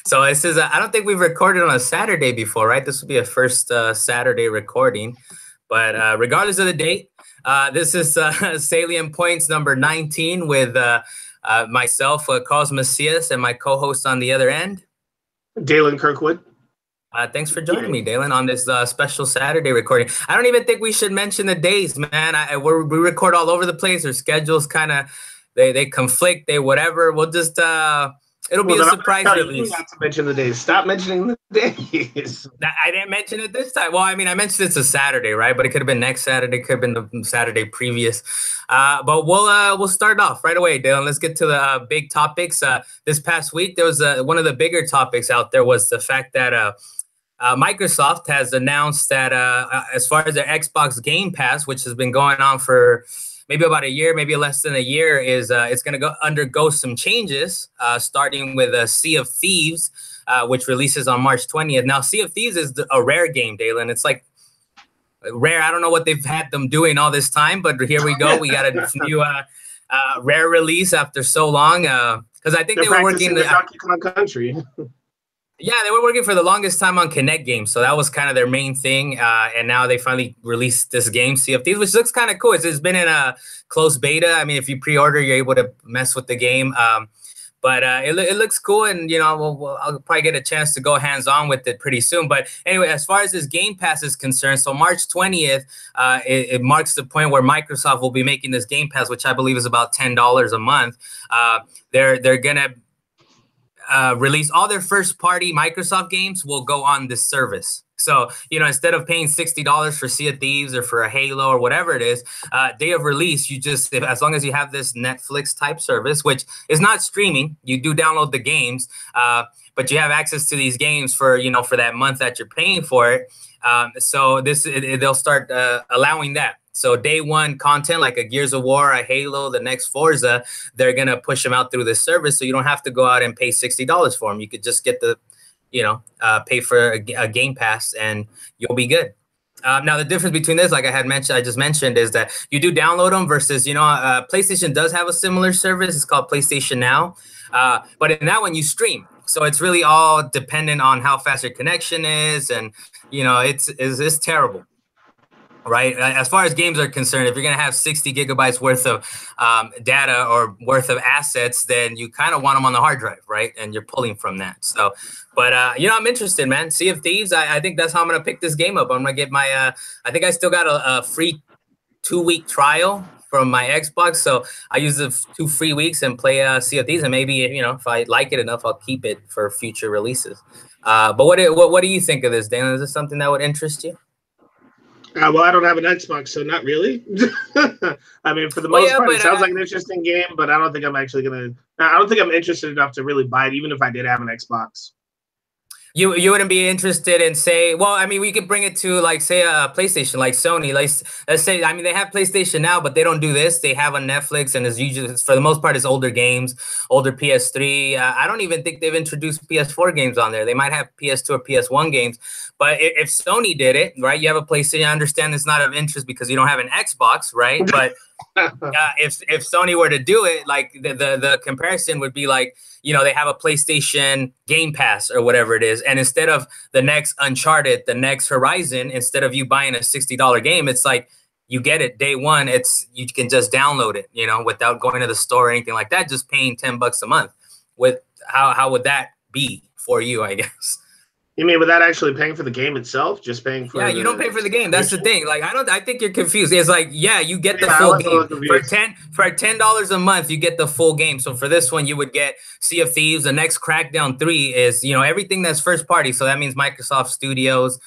So this is I don't think we've recorded on a Saturday before, right? This will be a first Saturday recording. But regardless of the date, this is Salient Points number 19 with myself, Carlos Macias, and my co-host on the other end, Dalan Kirkwood. Thanks for joining me, Dalan, on this special Saturday recording. I don't even think we should mention the days, man. We record all over the place. Our schedules kind of they conflict. They whatever. We'll just it'll be a surprise release. Not to mention the days. Stop mentioning the days. I didn't mention it this time. Well, I mean, I mentioned it's a Saturday, right? But it could have been next Saturday. Could have been the Saturday previous. But we'll start off right away, Dylan. Let's get to the big topics. This past week, there was one of the bigger topics out there was the fact that Microsoft has announced that as far as their Xbox Game Pass, which has been going on for maybe about a year, maybe less than a year, is it's going to undergo some changes, starting with Sea of Thieves, which releases on March 20th. Now, Sea of Thieves is a rare game, Dalan. It's like rare. I don't know what they've had them doing all this time, but here we go. We got a new rare release after so long, because I think they were working the Donkey Kong Country. Yeah, they were working for the longest time on Kinect games, so that was kind of their main thing. And now they finally released this game, Sea of Thieves, which looks kind of cool. It's been in a closed beta. I mean, if you pre-order, you're able to mess with the game. But it looks cool, and I'll probably get a chance to go hands-on with it pretty soon. But anyway, as far as this Game Pass is concerned, so March 20th, it marks the point where Microsoft will be making this Game Pass, which I believe is about $10 a month. They're gonna release all their first-party Microsoft games will go on this service. So, instead of paying $60 for Sea of Thieves or for a Halo or whatever it is, day of release, as long as you have this Netflix-type service, which is not streaming, you do download the games, but you have access to these games for that month that you're paying for it. So they'll start allowing that. So day one content like a Gears of War, a Halo, the next Forza, they're going to push them out through this service. So you don't have to go out and pay $60 for them. You could just get the, pay for a Game Pass and you'll be good. Now, the difference between this, like I just mentioned, is that you do download them versus, PlayStation does have a similar service. It's called PlayStation Now. But in that one, you stream. So it's really all dependent on how fast your connection is. And, it's terrible. Right. As far as games are concerned, if you're going to have 60 gigabytes worth of data or worth of assets, then you kind of want them on the hard drive. Right. And you're pulling from that. So but, I'm interested, man. Sea of Thieves. I think that's how I'm going to pick this game up. I'm going to get my I think I still got a free 2-week trial from my Xbox. So I use the 2 free weeks and play Sea of Thieves. And maybe, if I like it enough, I'll keep it for future releases. But what do you think of this, Dan? Is this something that would interest you? Well, I don't have an Xbox, so not really. I mean, for the most part, it sounds like an interesting game, but I don't think I'm actually I don't think I'm interested enough to really buy it, even if I did have an Xbox. You wouldn't be interested in, say, well, I mean, we could bring it to, like, say, a PlayStation, like Sony. Like, let's say, I mean, they have PlayStation Now, but they don't do this. They have on Netflix, and for the most part, it's older games, older PS3. I don't even think they've introduced PS4 games on there. They might have PS2 or PS1 games. But if Sony did it, right, you have a PlayStation, I understand it's not of interest because you don't have an Xbox, right? But if Sony were to do it, like the comparison would be like, they have a PlayStation Game Pass or whatever it is. And instead of the next Uncharted, the next Horizon, instead of you buying a $60 game, it's like you get it day one. You can just download it, without going to the store or anything like that, just paying $10 a month. How would that be for you, I guess? You mean without actually paying for the game itself? Just paying for you don't pay for the game. That's the thing. Like I think you're confused. It's like, you get the full game. For $10 a month, you get the full game. So for this one, you would get Sea of Thieves. The next Crackdown 3 is, everything that's first party. So that means Microsoft Studios,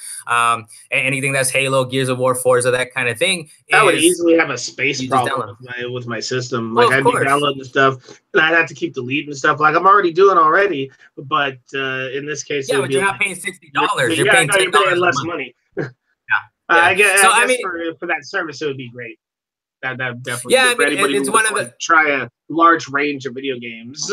anything that's Halo, Gears of War, Forza, that kind of thing. I would easily have a space problem with my system. Like I'd be downloading stuff and I'd have to keep deleting stuff. Like I'm already doing already, but in this case, but you're not paying $60. You're paying $10 less money. I guess, for that service, it would be great. That definitely. Yeah, I mean, it's one of the try a large range of video games.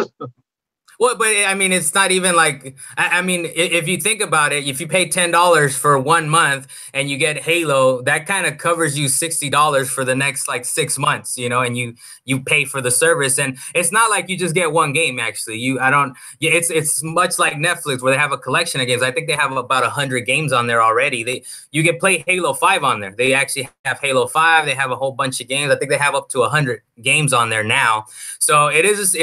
Well, but I mean, it's not even like, I mean, if you think about it, if you pay $10 for 1 month and you get Halo, that kind of covers you $60 for the next like 6 months, you know, and you pay for the service. And it's not like you just get one game. Actually, yeah, it's much like Netflix where they have a collection of games. I think they have about 100 games on there already. You can play Halo 5 on there. They actually have Halo 5. They have a whole bunch of games. I think they have up to 100 games on there now. So it is,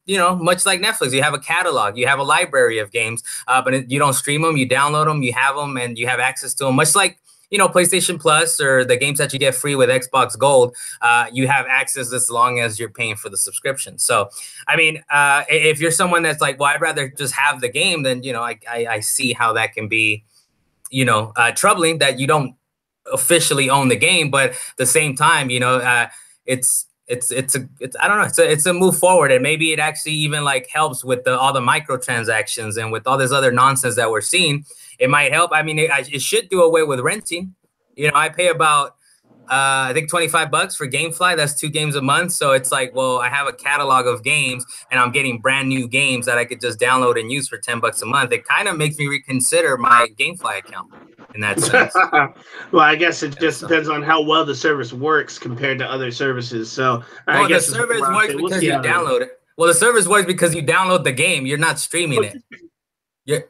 you know, much like Netflix. You have a catalog, you have a library of games, but you don't stream them, you download them, you have them, and you have access to them. Much like, you know, PlayStation Plus or the games that you get free with Xbox Gold, you have access as long as you're paying for the subscription. So, I mean, if you're someone that's like, well, I'd rather just have the game, then, you know, I see how that can be, you know, troubling that you don't officially own the game, but at the same time, you know, it's I don't know, it's a move forward, and maybe it actually even like helps with all the microtransactions and with all this other nonsense that we're seeing. It might help. I mean, it should do away with renting. You know, I pay about I think $25 for GameFly. That's 2 games a month. So it's like, well, I have a catalog of games and I'm getting brand new games that I could just download and use for $10 a month. It kind of makes me reconsider my GameFly account in that sense. Well, I guess it just depends on how well the service works compared to other services. So I guess the service works because you download it. Well, the service works because you download the game. You're not streaming it. You're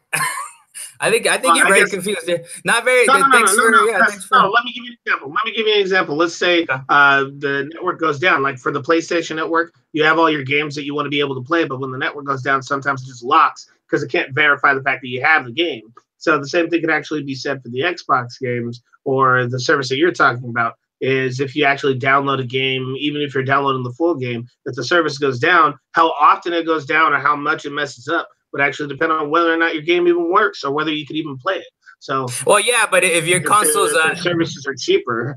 I think you're very confused. Not very. No. Let me give you an example. Let me give you an example. Let's say the network goes down. Like for the PlayStation Network, you have all your games that you want to be able to play, but when the network goes down, sometimes it just locks because it can't verify the fact that you have the game. So the same thing could actually be said for the Xbox games or the service that you're talking about. Is if you actually download a game, even if you're downloading the full game, if the service goes down, how often it goes down or how much it messes up would actually depend on whether or not your game even works or whether you could even play it. So, well, yeah, but if your consoles services are cheaper.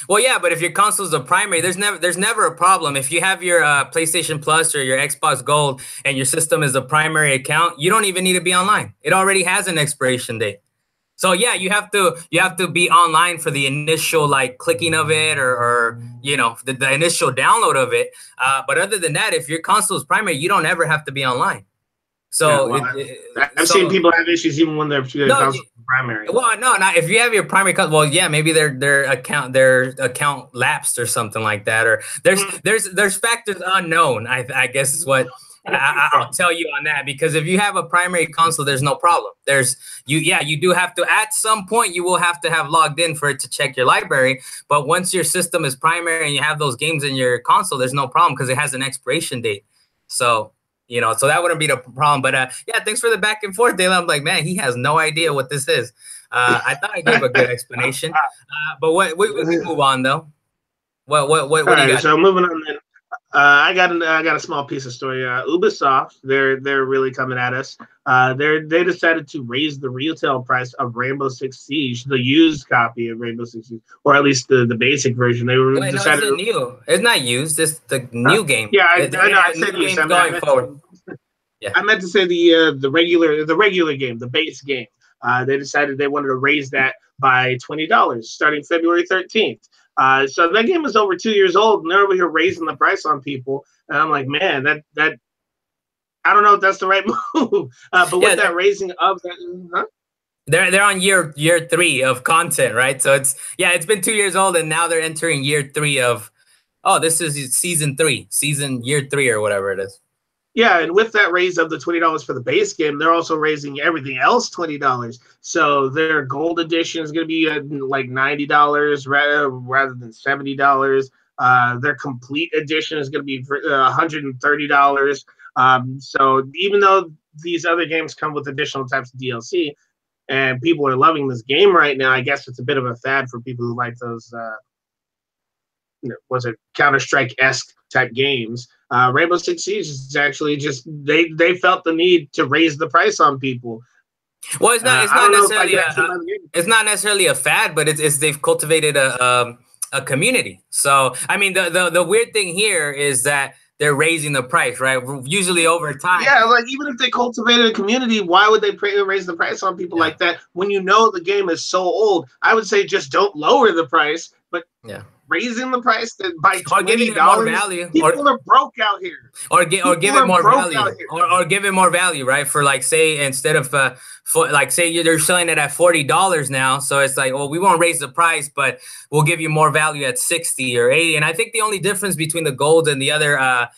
Well, yeah, but if your console's a primary, there's never a problem. If you have your PlayStation Plus or your Xbox Gold and your system is a primary account, you don't even need to be online. It already has an expiration date. So yeah, you have to be online for the initial like clicking of it or you know the initial download of it. But other than that, if your console is primary, you don't ever have to be online. So I've seen people have issues even when their console primary. Well, no, not if you have your primary console. Well, yeah, maybe their account lapsed or something like that. Or there's factors unknown. I guess is what. I'll tell you on that, because if you have a primary console, there's no problem. You do have to, at some point, you will have to have logged in for it to check your library. But once your system is primary and you have those games in your console, there's no problem because it has an expiration date. So, you know, so that wouldn't be the problem. But yeah, thanks for the back and forth, Dalan. I'm like, man, he has no idea what this is. I thought I gave a good explanation. But we move on though. What do you got? So moving on then. I got a small piece of story. Ubisoft, they're really coming at us. They decided to raise the retail price of Rainbow Six Siege, the used copy of Rainbow Six Siege, or at least the basic version. They were decided. No, it's new. It's not used. It's the new game. Yeah, I know. I said used. Going forward. Yeah, I meant to say the regular game, the base game. They decided they wanted to raise that by $20 starting February 13th. So that game is over 2 years old, and they're over here raising the price on people. And I'm like, man, that I don't know if that's the right move. But with that raising of that, they're on year 3 of content, right? So it's been 2 years old, and now they're entering year 3 of. Oh, this is season year 3 or whatever it is. Yeah, and with that raise of the $20 for the base game, they're also raising everything else $20. So their gold edition is going to be like $90 rather than $70. Their complete edition is going to be $130. So even though these other games come with additional types of DLC, and people are loving this game right now, I guess it's a bit of a fad for people who like those. Was it Counter-Strike-esque type games? Rainbow Six Siege is actually just they felt the need to raise the price on people. Well, it's not necessarily a fad, but it's they've cultivated a community. So I mean, the weird thing here is that they're raising the price, right? Usually over time. Yeah, like even if they cultivated a community, why would they raise the price on people like that when you know the game is so old? I would say just don't lower the price, but raising the price by or giving it more value. People are broke out here. Or give it more value. Or give it more value, right? For like, say, instead of say they're selling it at $40 now, so it's like, well, we won't raise the price, but we'll give you more value at 60 or 80. And I think the only difference between the gold and the other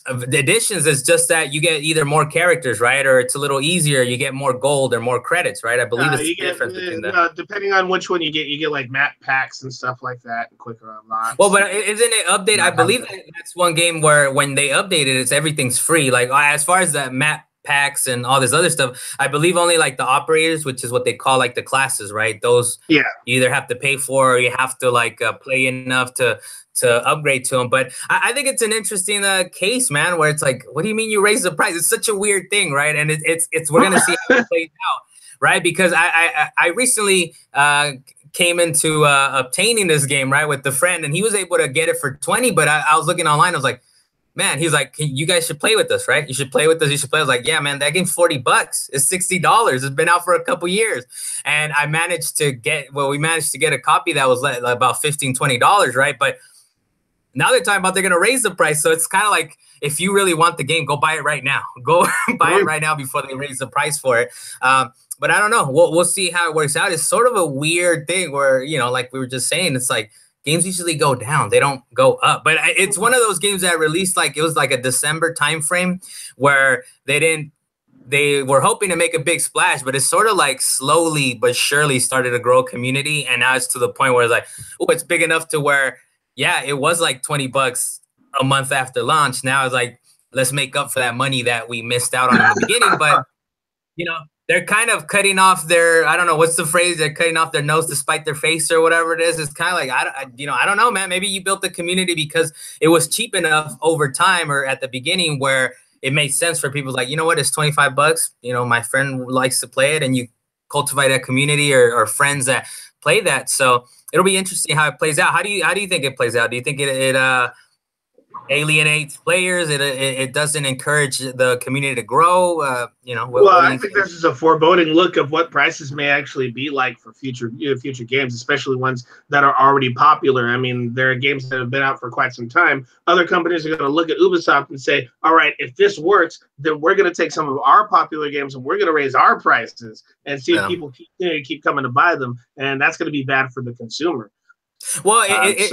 the editions is just that you get either more characters, right, or it's a little easier. You get more gold or more credits, right? I believe it's the difference between them. Depending on which one you get like map packs and stuff like that, and quicker unlocks. Well, but isn't it updated? I believe that's one game where when they updated it, everything's free. Like as far as the map packs and all this other stuff, I believe only like the operators, which is what they call like the classes, right? Those you either have to pay for or you have to like play enough to upgrade to them. But I think it's an interesting case, man, where it's like, what do you mean you raise the price? It's such a weird thing, right? And it's we're gonna see how it plays out, right? Because I recently came into obtaining this game, right, with the friend, and he was able to get it for 20. But I was looking online, I was like, man, he's like, you guys should play with us, right? You should play with us. You should play. I was like, yeah, man, that game's $40. It's $60. It's been out for a couple years. And we managed to get a copy that was like about $15, $20, right? But now they're talking about they're going to raise the price. So it's kind of like, if you really want the game, go buy it right now. Go buy it right now before they raise the price for it. But I don't know. We'll see how it works out. It's sort of a weird thing where, you know, like we were just saying, it's like games usually go down. They don't go up. But it's one of those games that released like, it was like a December timeframe where they were hoping to make a big splash, but it's sort of like slowly but surely started to grow a community. And now it's to the point where it's like, oh, it's big enough to where, yeah, it was like $20 a month after launch. Now it's like, let's make up for that money that we missed out on in the beginning. But, you know, they're kind of cutting off their, I don't know, what's the phrase? They're cutting off their nose to spite their face or whatever it is. It's kind of like, I don't know, man. Maybe you built the community because it was cheap enough over time or at the beginning where it made sense for people like, you know what, it's $25. You know, my friend likes to play it, and you cultivate a community or friends that play that. So it'll be interesting how it plays out. How do you think it plays out? Do you think it alienates players? It doesn't encourage the community to grow? You know. I think this is a foreboding look of what prices may actually be like for future games, especially ones that are already popular. I mean, there are games that have been out for quite some time. Other companies are going to look at Ubisoft and say, all right, if this works, then we're going to take some of our popular games and we're going to raise our prices and see if people keep coming to buy them. And that's going to be bad for the consumer. Well, it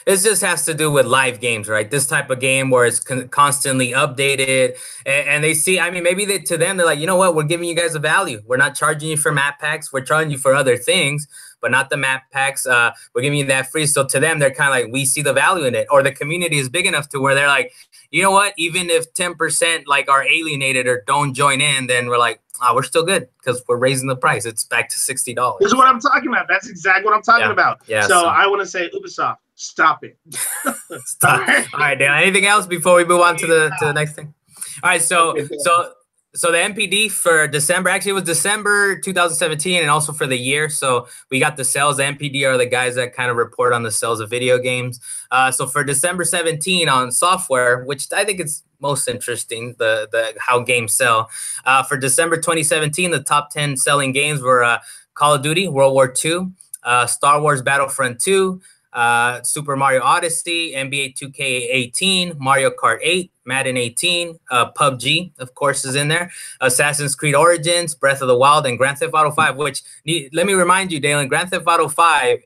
just has to do with live games, right? This type of game where it's constantly updated, and they see, I mean, maybe to them, they're like, you know what, we're giving you guys a value. We're not charging you for map packs. We're charging you for other things, but not the map packs. We're giving you that free. So to them, they're kind of like, we see the value in it. Or the community is big enough to where they're like, you know what, even if 10% like are alienated or don't join in, then we're like, we're still good because we're raising the price. It's back to $60. This is what I'm talking about. That's exactly what I'm talking about. Yeah, so I want to say, Ubisoft, stop it. Stop. All right, Dan. Anything else before we move on to the next thing? All right, so the MPD for December, actually it was December 2017 and also for the year. So we got the sales. The MPD are the guys that kind of report on the sales of video games. So for December 17 on software, which I think is most interesting, the how games sell. For December 2017, the top 10 selling games were Call of Duty, World War II, Star Wars Battlefront 2, Super Mario Odyssey, NBA 2K18, Mario Kart 8, Madden 18, PUBG, of course, is in there, Assassin's Creed Origins, Breath of the Wild, and Grand Theft Auto 5, which, let me remind you, Dalan, Grand Theft Auto 5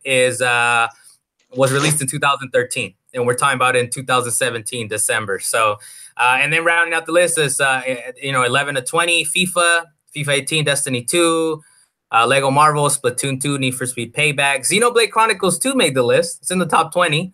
was released in 2013, and we're talking about in 2017, December. So, and then rounding out the list is, 11 to 20, FIFA 18, Destiny 2, Lego Marvel, Splatoon 2, Need for Speed Payback. Xenoblade Chronicles 2 made the list. It's in the top 20.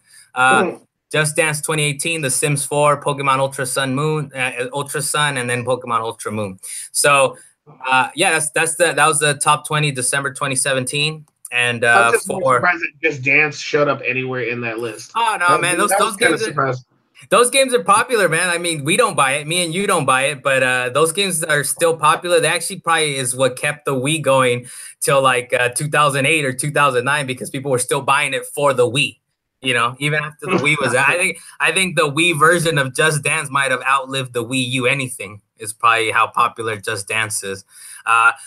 Just Dance 2018, The Sims 4, Pokemon Ultra Sun, and then Pokemon Ultra Moon. So, that was the top 20, December 2017. And I'm just surprised that Just Dance showed up anywhere in that list. Oh no, man, those games are popular, man. I mean, we don't buy it. Me and you don't buy it, but those games are still popular. They actually probably is what kept the Wii going till like 2008 or 2009 because people were still buying it for the Wii. You know, even after the Wii was out. I think the Wii version of Just Dance might have outlived the Wii U anything, is probably how popular Just Dance is.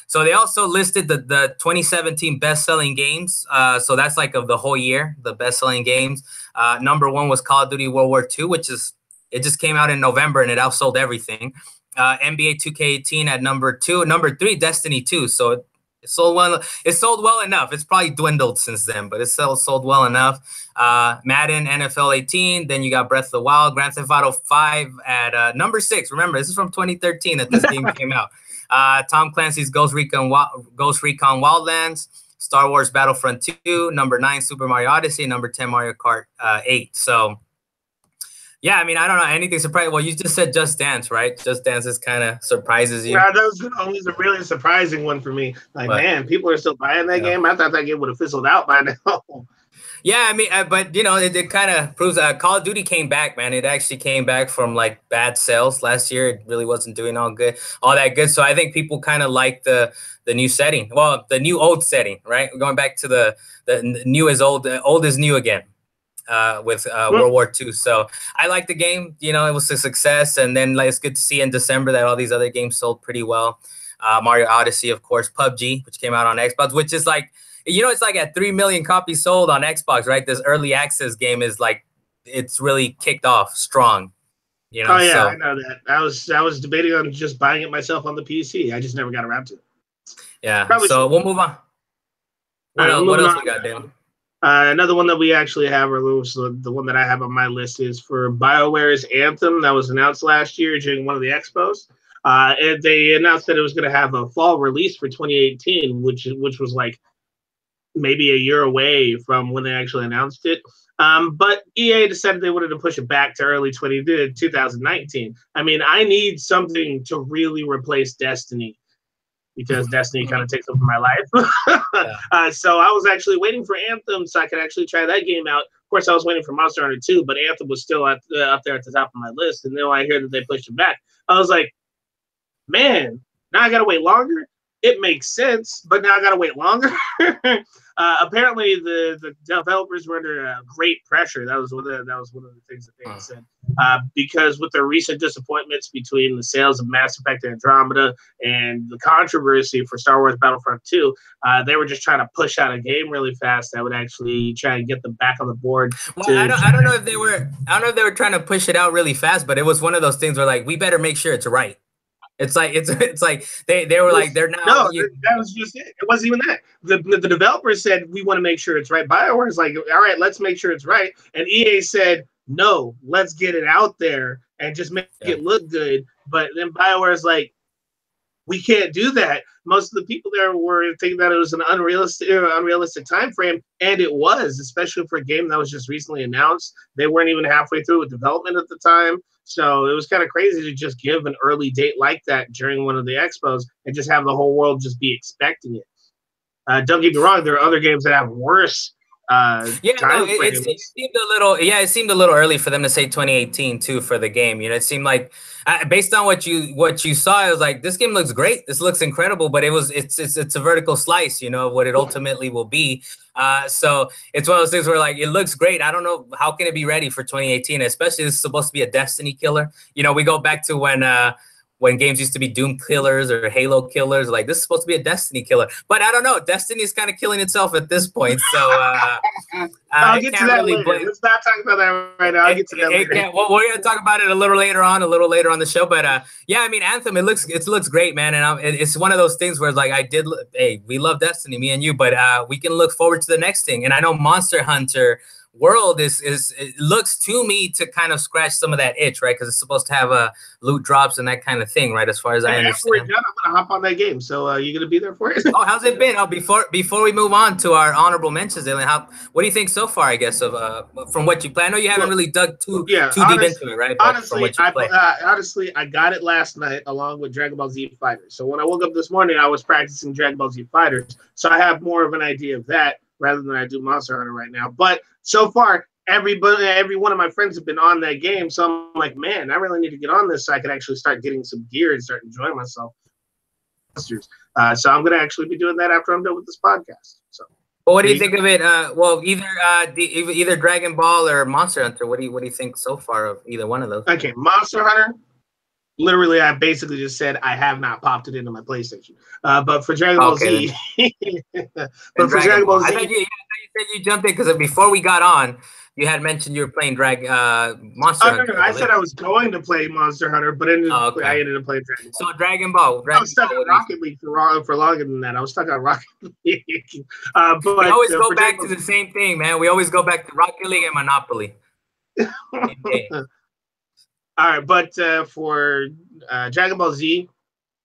So they also listed the 2017 best-selling games. So that's like of the whole year, the best-selling games. Number one was Call of Duty World War II, it just came out in November and it outsold everything. NBA 2K18 at number 2. Number 3, Destiny 2. So it sold well enough. It's probably dwindled since then, but it sold well enough. Madden, NFL 18. Then you got Breath of the Wild, Grand Theft Auto 5 at number 6. Remember, this is from 2013 that this game came out. Tom Clancy's Ghost Recon Wildlands, Star Wars Battlefront 2, number 9, Super Mario Odyssey, number 10, Mario Kart 8. So, yeah, I mean, I don't know anything surprising. Well, you just said Just Dance, right? Just Dance is kind of surprises you. Yeah, that was always a really surprising one for me. Like, man, people are still buying that game. I thought that game would have fizzled out by now. Yeah, I mean, but you know, it kind of proves Call of Duty came back, man. It actually came back from like bad sales last year. It really wasn't doing all that good. So I think people kind of like the new setting. Well, the new old setting, right? We're going back to the new is old, old is new again. With World War II. So I like the game. You know, it was a success. And then like, it's good to see in December that all these other games sold pretty well. Mario Odyssey, of course, PUBG, which came out on Xbox, which is like, you know, it's like at 3 million copies sold on Xbox, right? This early access game is like, it's really kicked off strong. You know, oh yeah, so, I know that. I was debating on just buying it myself on the PC. I just never got around to it. Yeah. Probably so we'll move on. What else we got, Dalan? Another one that we actually have, or the one that I have on my list, is for BioWare's Anthem that was announced last year during one of the expos. And they announced that it was going to have a fall release for 2018, which was like maybe a year away from when they actually announced it. But EA decided they wanted to push it back to early 2019. I mean, I need something to really replace Destiny, because Destiny kind of takes over my life. So I was actually waiting for Anthem so I could actually try that game out. Of course, I was waiting for Monster Hunter 2, but Anthem was still up there at the top of my list. And then when I hear that they pushed it back, I was like, man, now I got to wait longer? It makes sense, but now I got to wait longer. Apparently, the developers were under great pressure. That was one of the things that they said. Because with the recent disappointments between the sales of Mass Effect and Andromeda and the controversy for Star Wars Battlefront 2, they were just trying to push out a game really fast that would actually try and get them back on the board. Well, I don't know if they were trying to push it out really fast, but it was one of those things where like we better make sure it's right. It's like they were like they're not. No, that was just it. It wasn't even that. The developers said we want to make sure it's right. BioWare is like, all right, let's make sure it's right. And EA said, no, let's get it out there and just make it look good. But then BioWare is like, we can't do that. Most of the people there were thinking that it was an unrealistic time frame, and it was, especially for a game that was just recently announced. They weren't even halfway through with development at the time. So it was kind of crazy to just give an early date like that during one of the expos and just have the whole world just be expecting it. Don't get me wrong, there are other games that have worse it seemed a little early for them to say 2018 too for the game. You know, it seemed like based on what you saw, it was like this game looks great, this looks incredible, but it's a vertical slice, you know, of what it ultimately will be. So it's one of those things where like it looks great. I don't know how can it be ready for 2018, especially this is supposed to be a Destiny killer. You know, we go back to when games used to be Doom killers or Halo killers, like this is supposed to be a Destiny killer. But I don't know. Destiny is kind of killing itself at this point. So I'll get to that later. Let's not talk about that right now. I'll get to that later. Well, we're going to talk about it a little later on the show. But yeah, I mean, Anthem, it looks great, man. And it's one of those things where it's like we love Destiny, me and you, but we can look forward to the next thing. And I know Monster Hunter World it looks to me to kind of scratch some of that itch, right? Because it's supposed to have loot drops and that kind of thing, right? As far as I understand. After we're done, I'm gonna hop on that game. So you gonna be there for it? Oh, how's it been? Oh, before we move on to our honorable mentions, Dalan, what do you think so far? I guess of from what you play. I know you haven't really dug too deep into it, right? Honestly, I got it last night along with Dragon Ball Z Fighters. So when I woke up this morning, I was practicing Dragon Ball Z Fighters. So I have more of an idea of that rather than I do Monster Hunter right now. But so far, every one of my friends have been on that game. So I'm like, man, I really need to get on this so I can actually start getting some gear and start enjoying myself. So I'm going to actually be doing that after I'm done with this podcast. So Well, what do you think of it? Well, either Dragon Ball or Monster Hunter. What do you think so far of either one of those? Okay, Monster Hunter. Literally, I basically just said I have not popped it into my PlayStation. But for Dragon Ball Z, but for Dragon Ball Z, I thought you said you jumped in because before we got on, you had mentioned you were playing Monster Hunter. No, I said I was going to play Monster Hunter, but I ended up playing Dragon Ball. So Dragon Ball. I was stuck on Rocket League for longer than that. I was stuck on Rocket League. But we always go back to the same thing, man. We always go back to Rocket League and Monopoly. All right, but for Dragon Ball Z,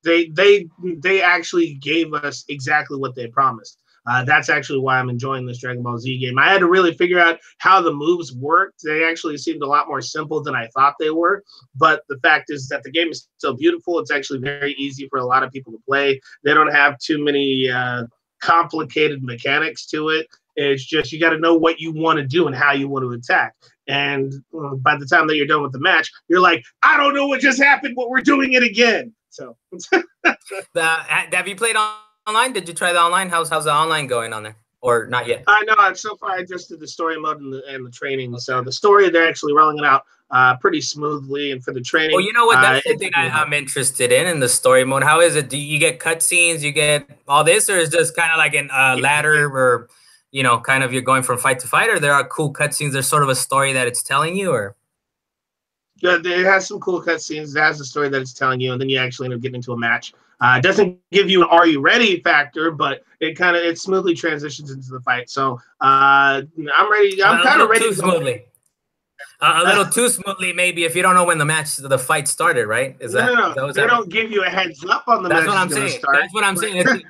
they actually gave us exactly what they promised. That's actually why I'm enjoying this Dragon Ball Z game. I had to really figure out how the moves worked. They actually seemed a lot more simple than I thought they were. But the fact is that the game is still beautiful. It's actually very easy for a lot of people to play. They don't have too many complicated mechanics to it. It's just you got to know what you want to do and how you want to attack. And by the time that you're done with the match, you're like, I don't know what just happened, but we're doing it again. So, have you played online? Did you try the online? How's the online going on there, or not yet? I know. So far, I just did the story mode and the training. So the story, they're actually rolling it out pretty smoothly, and for the training, well, you know what? That's the thing I'm interested in the story mode. How is it? Do you get cutscenes? You get all this, or is it just kind of like a ladder or? Kind of you're going from fight to fight, or there are cool cutscenes. There's sort of a story that it's telling you, or yeah, it has some cool cutscenes. It has a story that it's telling you, and then you actually end up getting into a match. It doesn't give you an "Are you ready?" factor, but it smoothly transitions into the fight. So I'm ready. I'm kind of ready. Too smoothly. A little too smoothly, maybe, if you don't know when the fight started, right? Is that they don't give you a heads up on the match? That's what I'm saying. That's what I'm saying.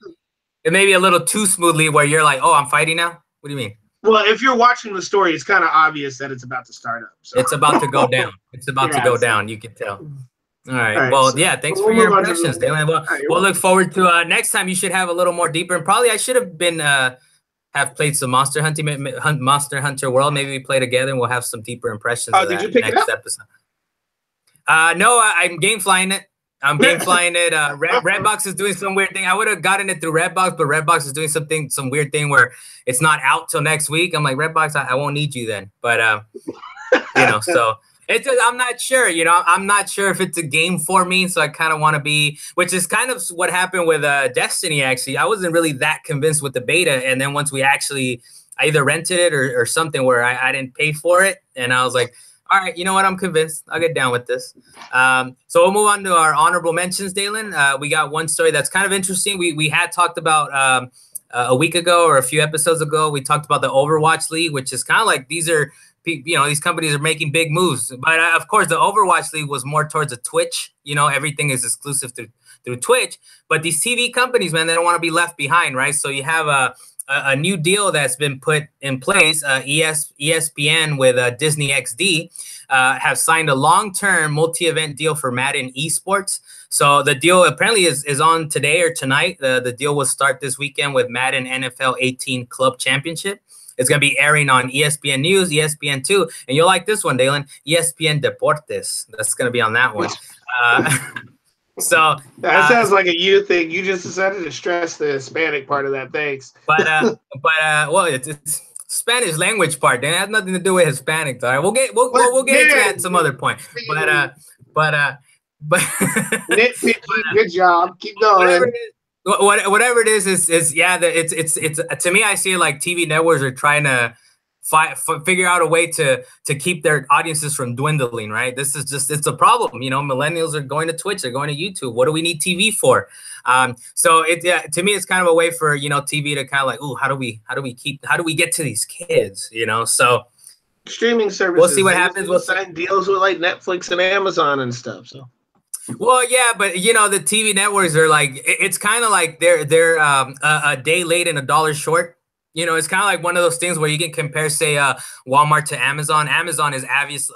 It may be a little too smoothly where you're like, oh, I'm fighting now? What do you mean? Well, if you're watching the story, it's kind of obvious that it's about to start up. So. It's about to go down. It's about to go down. You can tell. All right. Well, yeah, thanks for your impressions, Dalan. We'll look forward to next time. You should have a little more deeper. And probably I should have been have played some Monster Hunter World. Maybe we play together and we'll have some deeper impressions of that next episode. No, I'm game flying it. I'm game flying it. Redbox is doing some weird thing. I would have gotten it through Redbox, but Redbox is doing some weird thing where it's not out till next week. I'm like, Redbox, I won't need you then. But so it's I'm not sure. I'm not sure if it's a game for me. So I kind of want to be, which is kind of what happened with Destiny. Actually, I wasn't really that convinced with the beta, and then once I either rented it or something where I didn't pay for it, and I was like, all right, you know what? I'm convinced. I'll get down with this. So we'll move on to our honorable mentions, Dalan. We got one story that's kind of interesting. We had talked about a week ago or a few episodes ago. We talked about the Overwatch League, which is kind of like these companies are making big moves. But of course, the Overwatch League was more towards a Twitch. Everything is exclusive through Twitch. But these TV companies, man, they don't want to be left behind, right? So you have a new deal that's been put in place. ESPN with Disney XD have signed a long-term multi-event deal for Madden esports. So the deal apparently is on today or tonight. The deal will start this weekend with Madden NFL 18 Club Championship. It's going to be airing on ESPN News, ESPN2, and you'll like this one, Dalan, ESPN Deportes. That's going to be on that one. So that sounds like a you thing. You just decided to stress the Hispanic part of that. Thanks. Well, it's Spanish language part. Then it has nothing to do with Hispanic. All right, we'll get into that at some other point. But good job. Keep going. Whatever it is it's to me, I see it like TV networks are trying to figure out a way to keep their audiences from dwindling, right? This is it's a problem. Millennials are going to Twitch, they're going to YouTube. What do we need TV for? So to me, it's kind of a way for TV to kind of like, ooh, how do we get to these kids? So streaming services. We'll see what happens. We'll sign deals with like Netflix and Amazon and stuff. So. Well, yeah, but the TV networks are like, it's kind of like they're a day late and a dollar short. It's kind of like one of those things where you can compare, say, Walmart to Amazon. Amazon is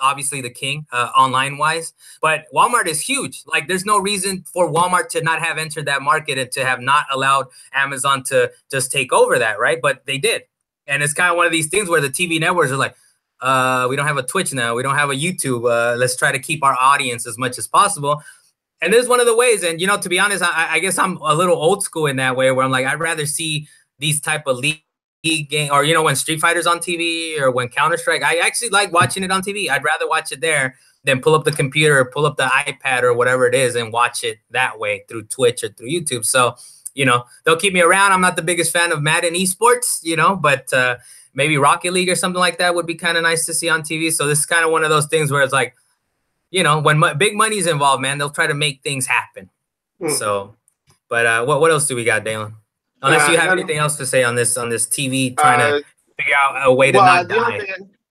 obviously the king online-wise, but Walmart is huge. Like, there's no reason for Walmart to not have entered that market and to have not allowed Amazon to just take over that, right? But they did. And it's kind of one of these things where the TV networks are like, we don't have a Twitch now. We don't have a YouTube. Let's try to keep our audience as much as possible. And this is one of the ways. And, to be honest, I guess I'm a little old school in that way where I'm like, I'd rather see these type of leagues game, or when Street Fighter's on TV or when Counter-Strike, I actually like watching it on TV. I'd rather watch it there than pull up the computer or pull up the iPad or whatever it is and watch it that way through Twitch or through YouTube. So, they'll keep me around. I'm not the biggest fan of Madden esports, but maybe Rocket League or something like that would be kind of nice to see on TV. So this is kind of one of those things where it's like, when big money's involved, man, they'll try to make things happen. So, but what else do we got, Dalan? Unless you have anything else to say on this TV, trying to figure out a way to not die.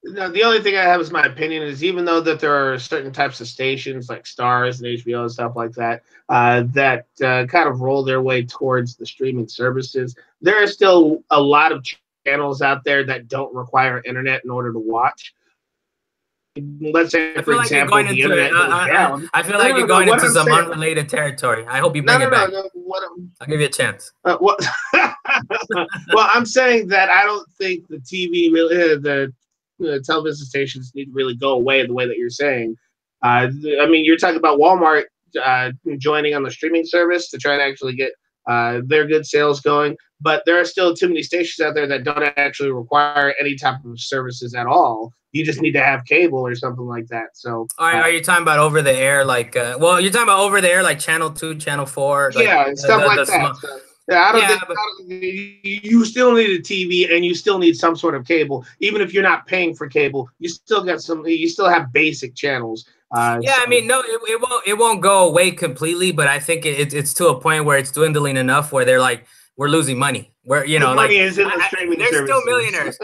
The only thing I have is my opinion is, even though that there are certain types of stations like Stars and HBO and stuff like that that kind of roll their way towards the streaming services, there are still a lot of channels out there that don't require internet in order to watch. Let's say, for example, the internet goes down. I feel like you're going into some unrelated territory. I hope you bring it back. I'll give you a chance. Well, I'm saying that I don't think the the television stations need to really go away the way that you're saying. I mean, you're talking about Walmart joining on the streaming service to try to actually get their good sales going, but there are still too many stations out there that don't actually require any type of services at all. You just need to have cable or something like that. So, are you talking about over the air, like? You're talking about over the air, like Channel 2, Channel 4, like, stuff like that. So, I don't think you still need a TV and you still need some sort of cable. Even if you're not paying for cable, you still got you still have basic channels. I mean, no, it won't go away completely, but I think it's to a point where it's dwindling enough where they're like, we're losing money. Where money is in the streaming there's services. Still millionaires.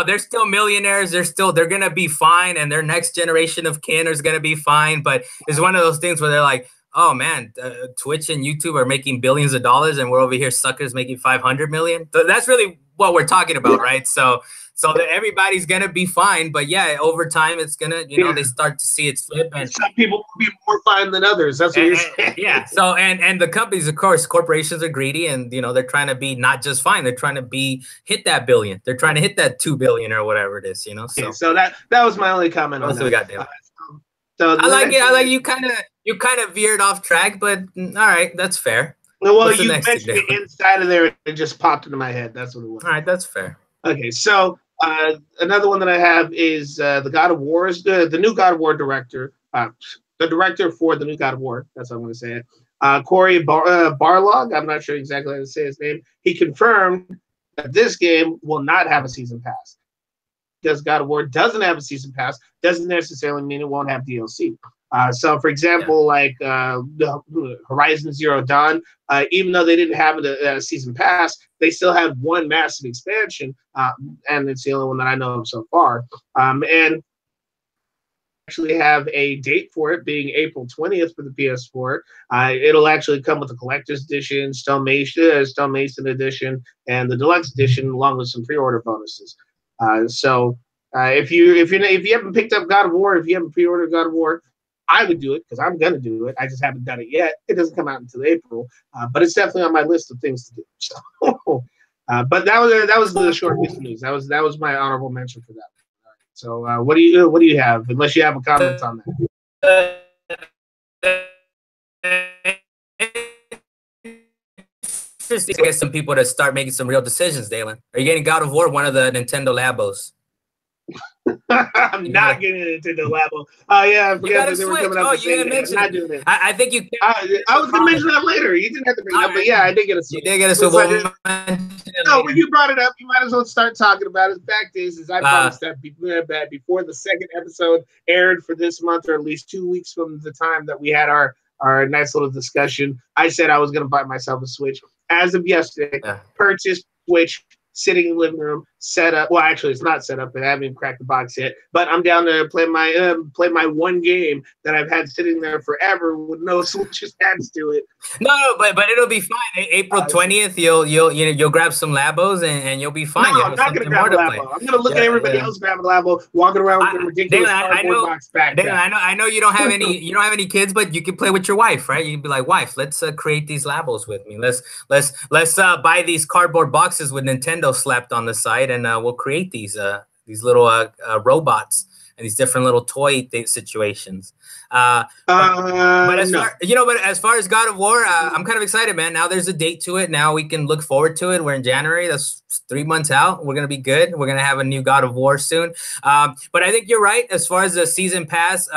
They're still millionaires. They're gonna be fine, and their next generation of kin is gonna be fine. But it's one of those things where they're like, oh man, Twitch and YouTube are making billions of dollars, and we're over here suckers making 500 million. So that's really what we're talking about, right? So that everybody's gonna be fine, but yeah, over time it's gonna, they start to see it slip, and some people will be more fine than others. That's what you're saying. Yeah. So and the companies, of course, corporations are greedy, and they're trying to be not just fine, they're trying to hit that billion. They're trying to hit that 2 billion or whatever it is. So that was my only comment on that. We got Dalan. So I like it. I like you kind of veered off track, but all right, that's fair. Well, you mentioned it inside of there, and it just popped into my head. That's what it was. All right, that's fair. Okay, so another one that I have is the God of War, the new God of War director, the director for the new God of War. That's how I'm going to say it. Corey Barlog. I'm not sure exactly how to say his name. He confirmed that this game will not have a season pass. Because God of War doesn't have a season pass, doesn't necessarily mean it won't have DLC. So, for example, like the Horizon Zero Dawn, even though they didn't have a season pass, they still had one massive expansion, and it's the only one that I know of so far. And actually have a date for it, being April 20th for the PS4. It'll actually come with the collector's edition, Stone Mason edition, and the deluxe edition, along with some pre-order bonuses. So if you haven't picked up God of War, if you haven't pre-ordered God of War, I would do it because I'm gonna do it. I just haven't done it yet. It doesn't come out until April, but it's definitely on my list of things to do. So, but that was the short piece of news. That was my honorable mention for that. All right. So what do you have? Unless you have a comment on that. To get some people to start making some real decisions, Dalan. Are you getting God of War, one of the Nintendo Labos? I'm not getting a Nintendo Labo. Oh yeah, I forgot that they were coming out. You didn't mention it. I think you. I was going to mention that later. You didn't have to bring it up, but yeah, I did get a Switch. You did get a Switch. No, when you brought it up, you might as well start talking about it. The fact is I promised that before the second episode aired for this month, or at least 2 weeks from the time that we had our nice little discussion, I said I was going to buy myself a Switch. As of yesterday, purchased Switch, sitting in the living room, set up. Well, actually, it's not set up, and I haven't even cracked the box yet. But I'm down to play my one game that I've had sitting there forever with no Switch attached to it. No, but it'll be fine. April 20th, you'll grab some Labos and you'll be fine. No, I'm not gonna grab a Labo. I'm gonna look at everybody else grabbing a Labo, walking around with a ridiculous cardboard box back. I know you don't have any. You don't have any kids, but you can play with your wife, right? You can be like, wife, let's create these Labos with me. Let's buy these cardboard boxes with Nintendo slapped on the side, and we'll create these little robots. and these different little toy situations. But as far as God of War, I'm kind of excited, man. Now there's a date to it. Now we can look forward to it. We're in January. That's 3 months out. We're gonna be good. We're gonna have a new God of War soon. But I think you're right as far as the season pass.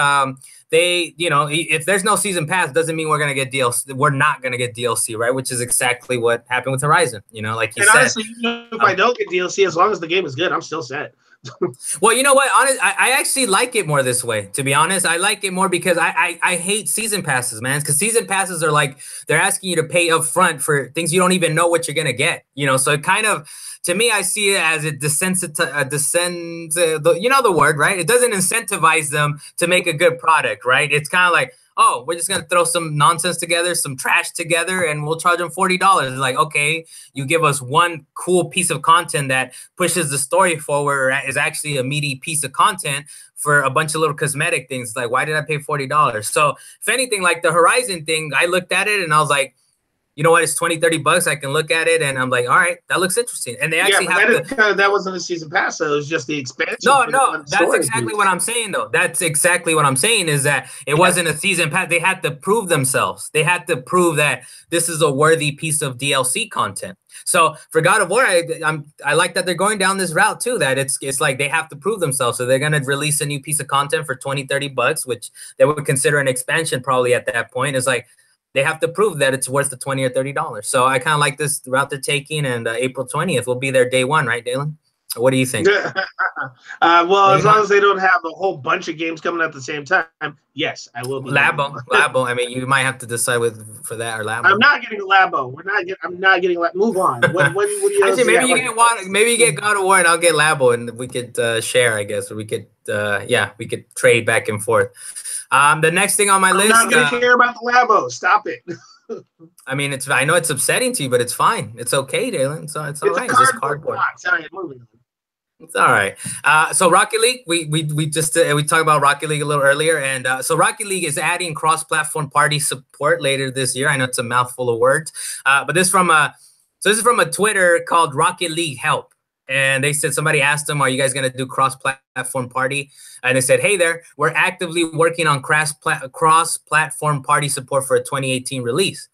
If there's no season pass, doesn't mean we're gonna get DLC. We're not gonna get DLC, right? Which is exactly what happened with Horizon. Like you said. Honestly, if I don't get DLC, as long as the game is good, I'm still set. Well, you know what? I actually like it more this way. To be honest, I like it more because I hate season passes, man. Because season passes are like they're asking you to pay up front for things you don't even know what you're gonna get. So it kind of, to me, I see it as it you know the word, right? It doesn't incentivize them to make a good product, right? It's kind of like, oh, we're just going to throw some nonsense together, some trash together, and we'll charge them $40. It's like, okay, you give us one cool piece of content that pushes the story forward, or is actually a meaty piece of content for a bunch of little cosmetic things. Like, why did I pay $40? So if anything, like the Horizon thing, I looked at it and I was like, you know what? It's $20-$30. I can look at it and I'm like, all right, that looks interesting. And they actually that wasn't a season pass. So it was just the expansion. No, that's exactly what I'm saying, though. That's exactly what I'm saying is that it wasn't a season pass. They had to prove themselves. They had to prove that this is a worthy piece of DLC content. So for God of War, I like that they're going down this route too, that it's like they have to prove themselves. So they're going to release a new piece of content for $20-$30, which they would consider an expansion probably at that point. It's like, they have to prove that it's worth the $20 or $30. So I kind of like this route they're taking, and April 20th will be their day one, right, Dalan? What do you think? Well, as long as they don't have a whole bunch of games coming at the same time, yes, I will be. Labo. I mean, you might have to decide for that or Labo. I'm not getting Labo. I'm not getting Labo. Move on. What do you actually, maybe you get God of War and I'll get Labo, and we could share, I guess, or we could we could trade back and forth. The next thing on my list. I'm not gonna care about the Labo. Stop it. I mean, I know it's upsetting to you, but it's fine. It's okay, Dalan. So it's all right. It's just cardboard. It's all right. So Rocket League, we talked about Rocket League a little earlier, and so Rocket League is adding cross-platform party support later this year. I know it's a mouthful of words, but this is from a Twitter called Rocket League Help. And they said, somebody asked them, are you guys going to do cross-platform party? And they said, hey there, we're actively working on cross-platform party support for a 2018 release.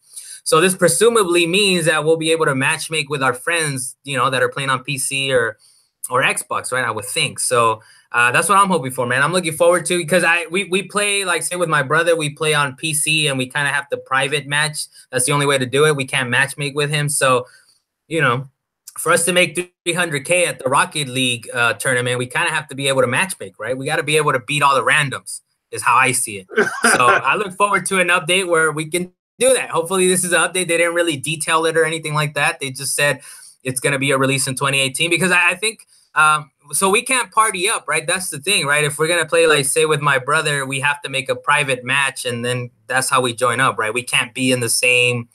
So this presumably means that we'll be able to matchmake with our friends, that are playing on PC or Xbox, right? I would think. So that's what I'm hoping for, man. I'm looking forward to, because we play, like, say with my brother, we play on PC and we kind of have to private match. That's the only way to do it. We can't matchmake with him. So, for us to make 300K at the Rocket League tournament, we kind of have to be able to matchmake, right? We got to be able to beat all the randoms, is how I see it. So I look forward to an update where we can do that. Hopefully this is an update. They didn't really detail it or anything like that. They just said it's going to be a release in 2018, because I think so we can't party up, right? That's the thing, right? If we're going to play, like, say with my brother, we have to make a private match, and then that's how we join up, right? We can't be in the same,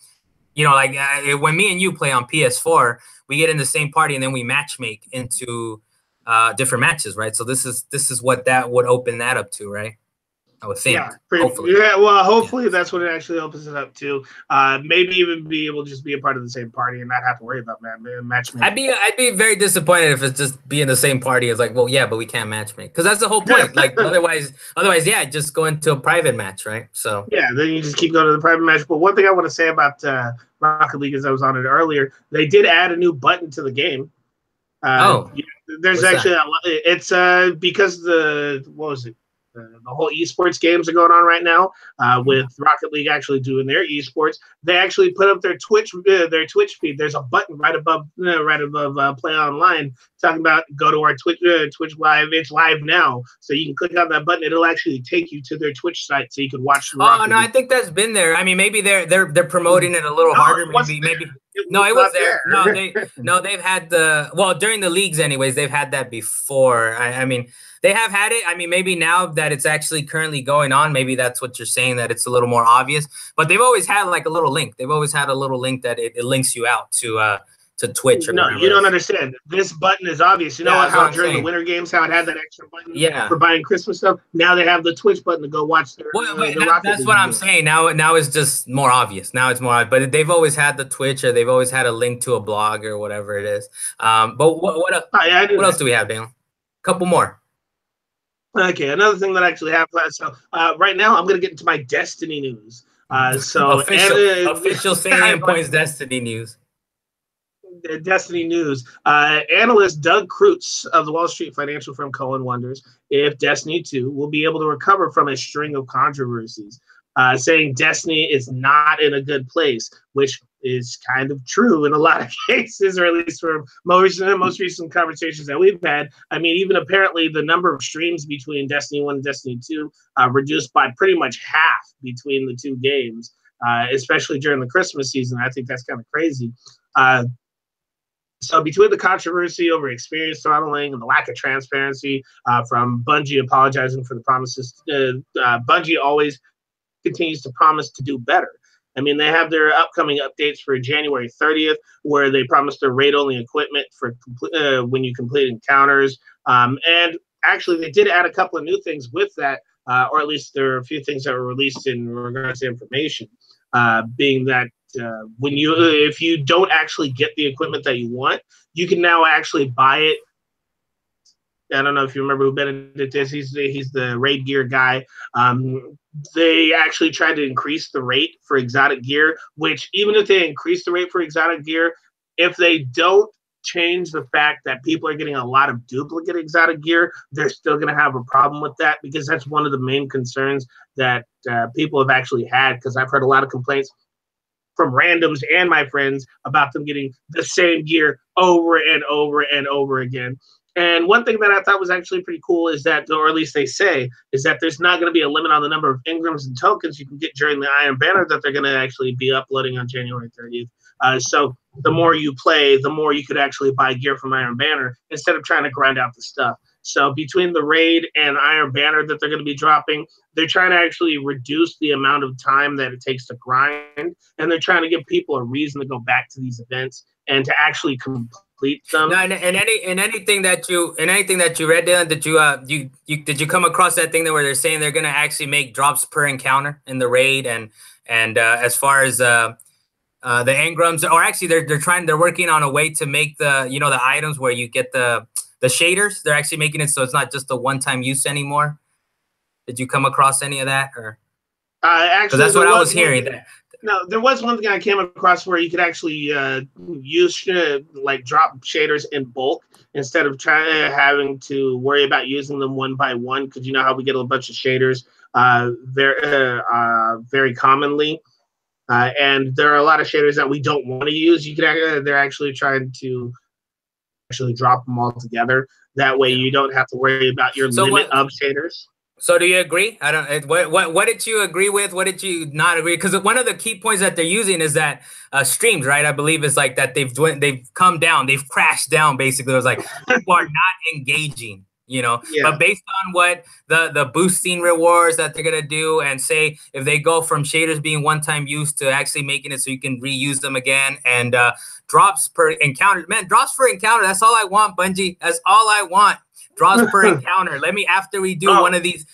when me and you play on PS4, we get in the same party and then we matchmake into different matches, right? So this is what that would open that up to, right? I would think. Hopefully. Yeah, well, hopefully that's what it actually opens it up to. Maybe even be able to just be a part of the same party and not have to worry about matchmaking. I'd be very disappointed if it's just be in the same party. It's like, well, yeah, but we can't matchmake, because that's the whole point. Like, otherwise, yeah, just go into a private match, right? So yeah, then you just keep going to the private match. But one thing I want to say about Rocket League, as I was on it earlier, they did add a new button to the game. There's actually it's because what was it? The whole esports games are going on right now with Rocket League actually doing their esports. They actually put up their Twitch feed. There's a button right above Play Online talking about go to our Twitch Live. It's live now, so you can click on that button. It'll actually take you to their Twitch site, so you can watch. Oh no, I think that's been there. I mean, maybe they're promoting it a little harder. Maybe. No, it was there. No, they've had during the leagues anyways. They've had that before. I mean, they have had it. I mean, maybe now that it's actually currently going on, maybe that's what you're saying, that it's a little more obvious. But they've always had like a little link. They've always had a little link that it links you out to Twitch. Or no, you don't understand. This button is obvious. You know how during the Winter Games, how it had that extra button for buying Christmas stuff? Now they have the Twitch button to go watch their that's what I'm saying. Now it's just more obvious. Now it's more obvious. But they've always had the Twitch, or they've always had a link to a blog or whatever it is. But what else do we have, Daniel? Couple more. Okay, another thing that I actually have. So right now, I'm going to get into my Destiny news. So official Salient Points Destiny news. Destiny news. Analyst Doug Kreutz of the Wall Street financial firm Cohen wonders if Destiny 2 will be able to recover from a string of controversies, saying Destiny is not in a good place, which is kind of true in a lot of cases, or at least for most recent conversations that we've had. I mean, even apparently the number of streams between Destiny 1 and Destiny 2 reduced by pretty much half between the two games, especially during the Christmas season. I think that's kind of crazy. So between the controversy over experience throttling and the lack of transparency from Bungie apologizing for the promises, Bungie always continues to promise to do better. I mean, they have their upcoming updates for January 30th, where they promised their raid-only equipment for when you complete encounters. And actually, they did add a couple of new things with that, or at least there are a few things that were released in regards to information, being that if you don't actually get the equipment that you want, you can now actually buy it. I don't know if you remember who Benedict is. He's the raid gear guy. They actually tried to increase the rate for exotic gear, which even if they increase the rate for exotic gear, if they don't change the fact that people are getting a lot of duplicate exotic gear, they're still going to have a problem with that, because that's one of the main concerns that people have actually had, because I've heard a lot of complaints from randoms and my friends about them getting the same gear over and over and over again. And one thing that I thought was actually pretty cool is that, or at least they say, is that there's not going to be a limit on the number of engrams and tokens you can get during the Iron Banner that they're going to actually be uploading on January 30th. So the more you play, the more you could actually buy gear from Iron Banner instead of trying to grind out the stuff. So between the raid and Iron Banner that they're going to be dropping, they're trying to actually reduce the amount of time that it takes to grind, and they're trying to give people a reason to go back to these events and to actually complete them. No, in anything that you read, Dalan, did you come across that thing where they're saying they're going to actually make drops per encounter in the raid, and as far as the engrams, or actually they're working on a way to make the the items where you get the shaders. They're actually making it so it's not just a one-time use anymore. Did you come across any of that, or? Actually, that's what I was hearing. No, there was one thing I came across where you could actually use like drop shaders in bulk instead of having to worry about using them one by one, because you know how we get a bunch of shaders very commonly, and there are a lot of shaders that we don't want to use. They're actually trying to drop them all together. That way, you don't have to worry about your limit of shaders. So do you agree? I don't. What did you agree with? What did you not agree? Because one of the key points that they're using is that streams, right? I believe is like that they've come down, they've crashed down. Basically, it was like people are not engaging. Yeah. But based on what the boosting rewards that they're gonna do, and say if they go from shaders being one-time use to actually making it so you can reuse them again, and drops per encounter, man, drops per encounter. That's all I want, Bungie. That's all I want. Draws per encounter. Let me, after we do one of these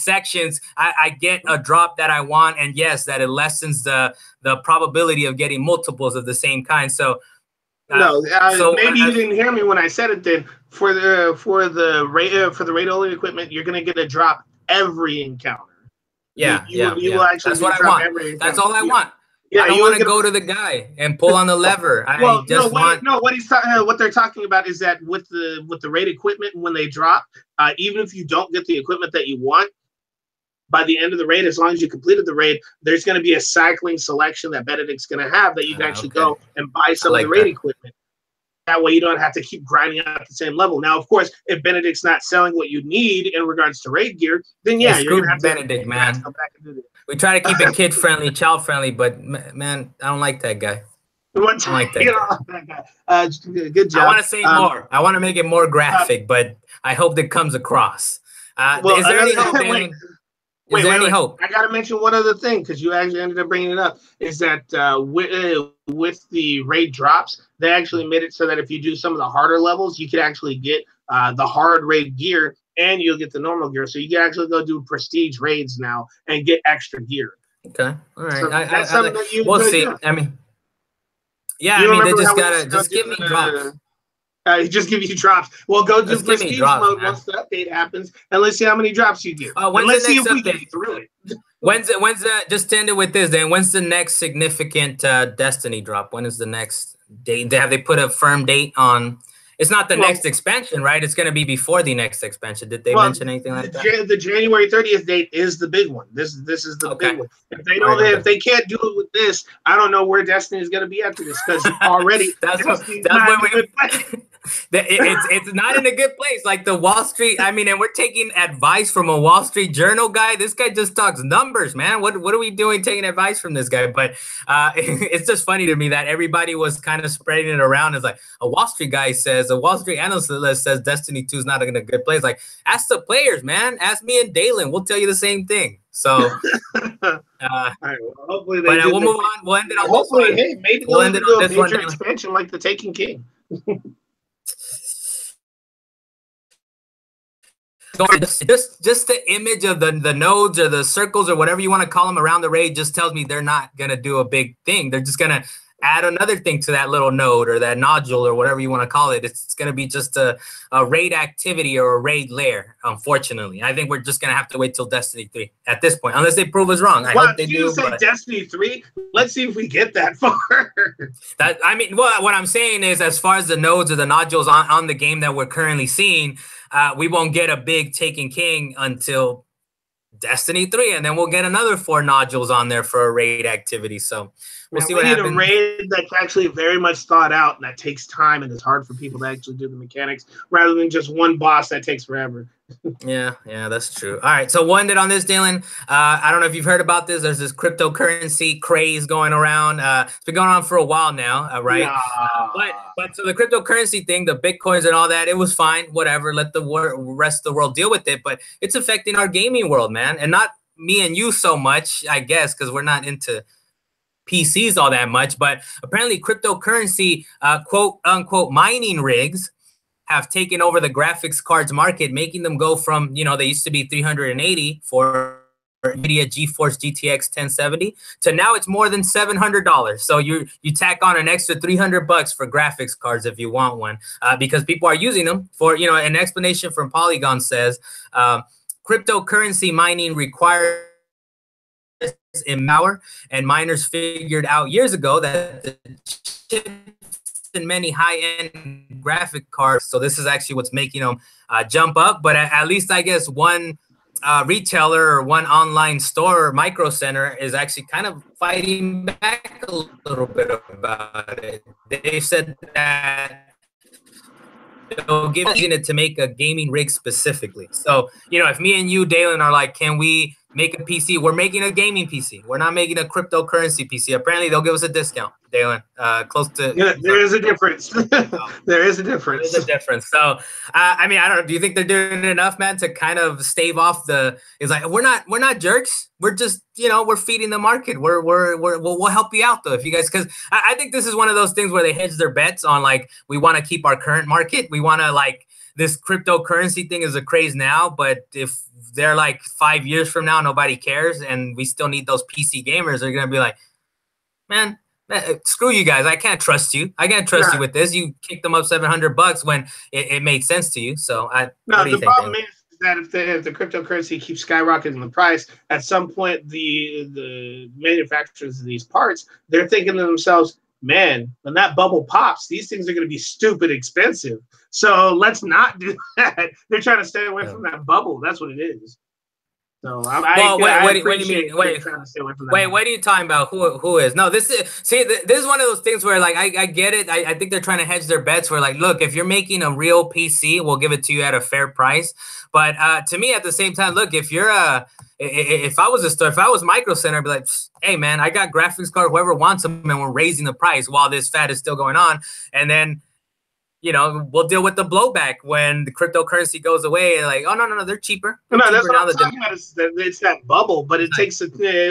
sections, I get a drop that I want, and yes, that it lessens the probability of getting multiples of the same kind. So maybe you didn't hear me when I said it. Then for the raid only equipment, you're gonna get a drop every encounter. Yeah, you will actually. That's what I want. That's all I want. Yeah, I don't want to go to the guy and pull on the lever. What they're talking about is that with the raid equipment, when they drop, even if you don't get the equipment that you want, by the end of the raid, as long as you completed the raid, there's going to be a cycling selection that Benedict's going to have that you can actually go and buy some of the raid equipment. That way you don't have to keep grinding out at the same level. Now, of course, if Benedict's not selling what you need in regards to raid gear, then you're going to have to Benedict, man. Go back and do this. We try to keep it kid-friendly, child-friendly, but, man, I don't like that guy. I don't like that guy. Good job. I want to say more. I want to make it more graphic, but I hope that comes across. Is there any hope, Dan? Is there any hope? I got to mention one other thing, because you actually ended up bringing it up, is that with the raid drops, they actually made it so that if you do some of the harder levels, you could actually get the hard raid gear, and you'll get the normal gear. So you can actually go do prestige raids now and get extra gear. Okay. All right. So we'll see. I mean, they just give me drops. He just give you drops. Well, go do prestige mode man. once the update happens, and let's see how many drops you get. Let's see if we get through it. When's the just to end it with this then? When's the next significant Destiny drop? When is the next date? Have they put a firm date on? It's not the next expansion, right? It's going to be before the next expansion. Did they mention anything like that? The January 30th date is the big one. This is the big one. If they don't, if they can't do it with this, I don't know where Destiny is going to be after this, because already that's what it's not in a good place. Like the Wall Street, I mean, and we're taking advice from a Wall Street Journal guy. This guy just talks numbers, man. What are we doing taking advice from this guy? But it's just funny to me that everybody was kind of spreading it around as like a Wall Street guy says, a Wall Street analyst says Destiny 2 is not in a good place. Like, ask the players, man. Ask me and Dalan. We'll tell you the same thing. So, all right, well, hopefully we'll move on. We'll end it on hopefully, this one. Hey, maybe we'll end it on this major expansion like the Taken King. Just the image of the nodes or the circles or whatever you want to call them around the raid just tells me they're not going to do a big thing. They're just going to add another thing to that little node or that nodule or whatever you want to call it. It's going to be just a raid activity or a raid lair, unfortunately. I think we're just going to have to wait till Destiny 3 at this point, unless they prove us wrong. I hope they do. You say Destiny 3? Let's see if we get that far. What I'm saying is, as far as the nodes or the nodules on the game that we're currently seeing, we won't get a big Taken King until Destiny 3, and then we'll get another 4 nodules on there for a raid activity. So we'll see what happens. We need a raid that's actually very much thought out and that takes time, and it's hard for people to actually do the mechanics rather than just one boss that takes forever. Yeah, that's true. All right, so we'll end it on this, Dalan. I don't know if you've heard about this. There's this cryptocurrency craze going around. It's been going on for a while now, right? Yeah. But so the cryptocurrency thing, the Bitcoins and all that, it was fine. Whatever, let the rest of the world deal with it. But it's affecting our gaming world, man. And not me and you so much, I guess, because we're not into PCs all that much. But apparently cryptocurrency, quote unquote, mining rigs have taken over the graphics cards market, making them go from, they used to be 380 for NVIDIA GeForce GTX 1070 to now it's more than $700. So you tack on an extra $300 for graphics cards if you want one, because people are using them for, an explanation from Polygon says, cryptocurrency mining requires in malware, and miners figured out years ago that the chips in many high-end graphic cards, so this is actually what's making them jump up. But at least I guess one retailer or one online store, Micro Center, is actually kind of fighting back a little bit about it. They said that they'll give it to make a gaming rig specifically. So, if me and you, Dalan, are like, can we make a PC? We're making a gaming PC. We're not making a cryptocurrency PC. Apparently, they'll give us a discount, Dalan. Close to. Yeah, there is a difference. There is a difference. There's a difference. So, I don't know. Do you think they're doing enough, man, to kind of stave off the? It's like we're not jerks. We're just, we're feeding the market. We'll help you out though, if you guys, because I think this is one of those things where they hedge their bets on, like, we want to keep our current market. We want to, like, this cryptocurrency thing is a craze now, but if they're like 5 years from now, nobody cares, and we still need those PC gamers, they're gonna be like, man, screw you guys. I can't trust you. I can't trust you with this. You kicked them up $700 when it made sense to you. So the problem is that if the cryptocurrency keeps skyrocketing the price, at some point the manufacturers of these parts, they're thinking to themselves, man, when that bubble pops, these things are going to be stupid expensive. So let's not do that. They're trying to stay away from that bubble. That's what it is. So what do you mean? Wait, what are you talking about? Who is? No, this is one of those things where, like, I get it. I think they're trying to hedge their bets. Where, like, look, if you're making a real PC, we'll give it to you at a fair price. But to me, at the same time, look, if I was a store, if I was Micro Center, I'd be like, hey, man, I got graphics card, whoever wants them, and we're raising the price while this fad is still going on. And then, we'll deal with the blowback when the cryptocurrency goes away. And like, oh, no, they're cheaper. That's what I'm talking about. It's that bubble, but it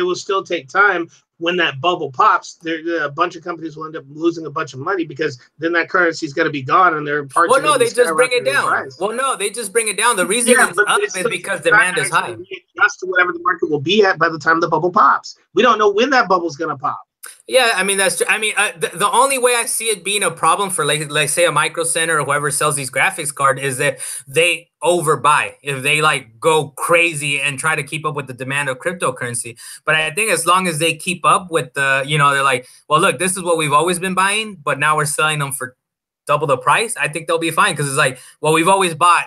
will still take time. When that bubble pops, a bunch of companies will end up losing a bunch of money, because then that currency is going to be gone, and their parts. Well, no, they just bring it down. The reason it's up is because demand is high. Adjust to whatever the market will be at by the time the bubble pops. We don't know when that bubble's going to pop. Yeah, I mean that's true. I mean, the only way I see it being a problem for like say a Micro Center or whoever sells these graphics card is that they overbuy. If they like go crazy and try to keep up with the demand of cryptocurrency. But I think as long as they keep up with the, they're like, well, look, this is what we've always been buying, but now we're selling them for double the price. I think they'll be fine because it's like, well, we've always bought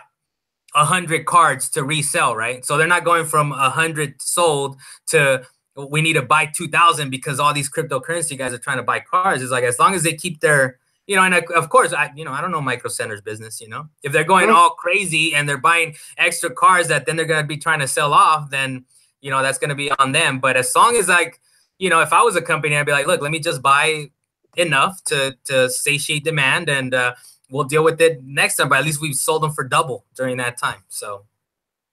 100 cards to resell, right? So they're not going from 100 sold to we need to buy 2,000 because all these cryptocurrency guys are trying to buy cars. It's like as long as they keep their, and of course, I don't know Micro Center's business. If they're going all crazy and they're buying extra cars that then they're going to be trying to sell off, then that's going to be on them. But as long as if I was a company, I'd be like, look, let me just buy enough to satiate demand, and we'll deal with it next time. But at least we've sold them for double during that time. So.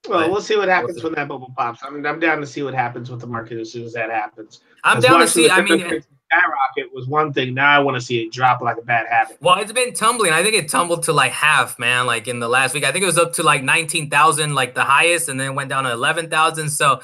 Well, we'll see what happens when that bubble pops. I mean, I'm down to see what happens with the market as soon as that happens. I'm down to see. I mean, skyrocket was one thing. Now I want to see it drop like a bad habit. Well, it's been tumbling. I think it tumbled to like half, man. Like in the last week, I think it was up to like 19,000, like the highest, and then went down to 11,000. So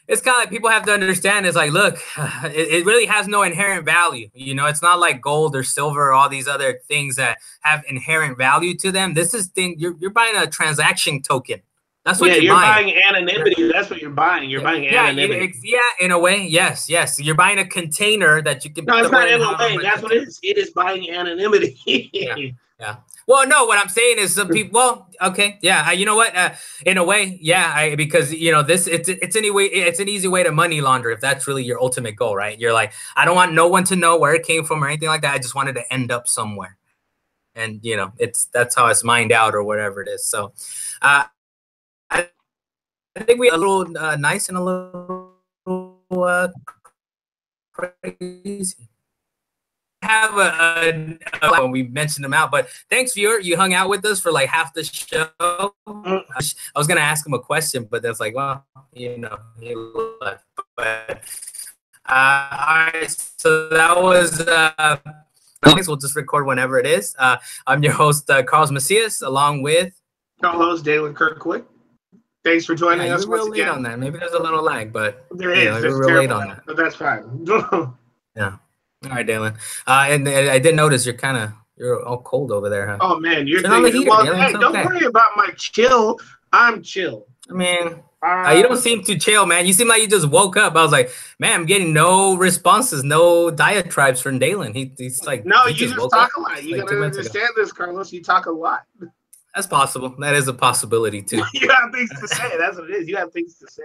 it's kind of like people have to understand. It's like, look, it really has no inherent value. It's not like gold or silver or all these other things that have inherent value to them. This is you're buying a transaction token. That's what you're buying anonymity. That's what you're buying. You're buying anonymity. In a way, yes. You're buying a container that you can. No, it's not in a way. That's what it is. It is buying anonymity. Yeah. Well, no. What I'm saying is some people. Well, okay, yeah. You know what? In a way, yeah. Because this it's anyway. It's an easy way to money launder if that's really your ultimate goal, right? You're like, I don't want no one to know where it came from or anything like that. I just wanted to end up somewhere, and that's how it's mined out or whatever it is. So. I think we are a little nice and a little crazy. Have when we mentioned them out, but thanks, viewer. You hung out with us for like half the show. I was gonna ask him a question, but that's like, well, he left. But all right, so that was. We'll just record whenever it is. I'm your host, Carlos Macias, along with co-host Dalan Kirkwood. Thanks for joining us once again. Late on that. Maybe there's a little lag, but there is. We're real late on that. But that's fine. Yeah. All right, Dalan. And I did notice you're all cold over there, huh? Oh man, you're thinking, hey, don't worry about my chill. I'm chill. I mean, you don't seem too chill, man. You seem like you just woke up. I was like, man, I'm getting no responses, no diatribes from Dalan. He's like, no, you just talk a lot. You gotta understand this, Carlos. You talk a lot. That's possible. That is a possibility too. You have things to say. That's what it is. You have things to say.